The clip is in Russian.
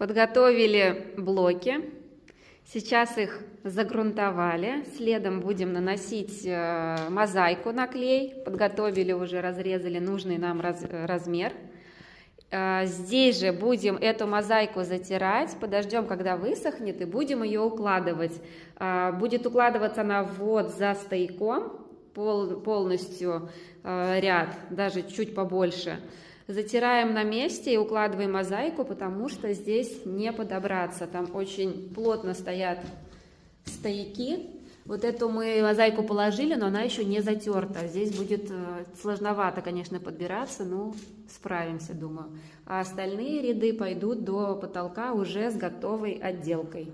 Подготовили блоки. Сейчас их загрунтовали. Следом будем наносить мозаику на клей. Подготовили уже, разрезали нужный нам размер. Здесь же будем эту мозаику затирать. Подождем, когда высохнет, и будем ее укладывать. Будет укладываться она вот за стояком, полностью ряд, даже чуть побольше. Затираем на месте и укладываем мозаику, потому что здесь не подобраться. Там очень плотно стоят стояки. Вот эту мы мозаику положили, но она еще не затерта. Здесь будет сложновато, конечно, подбираться, но справимся, думаю. А остальные ряды пойдут до потолка уже с готовой отделкой.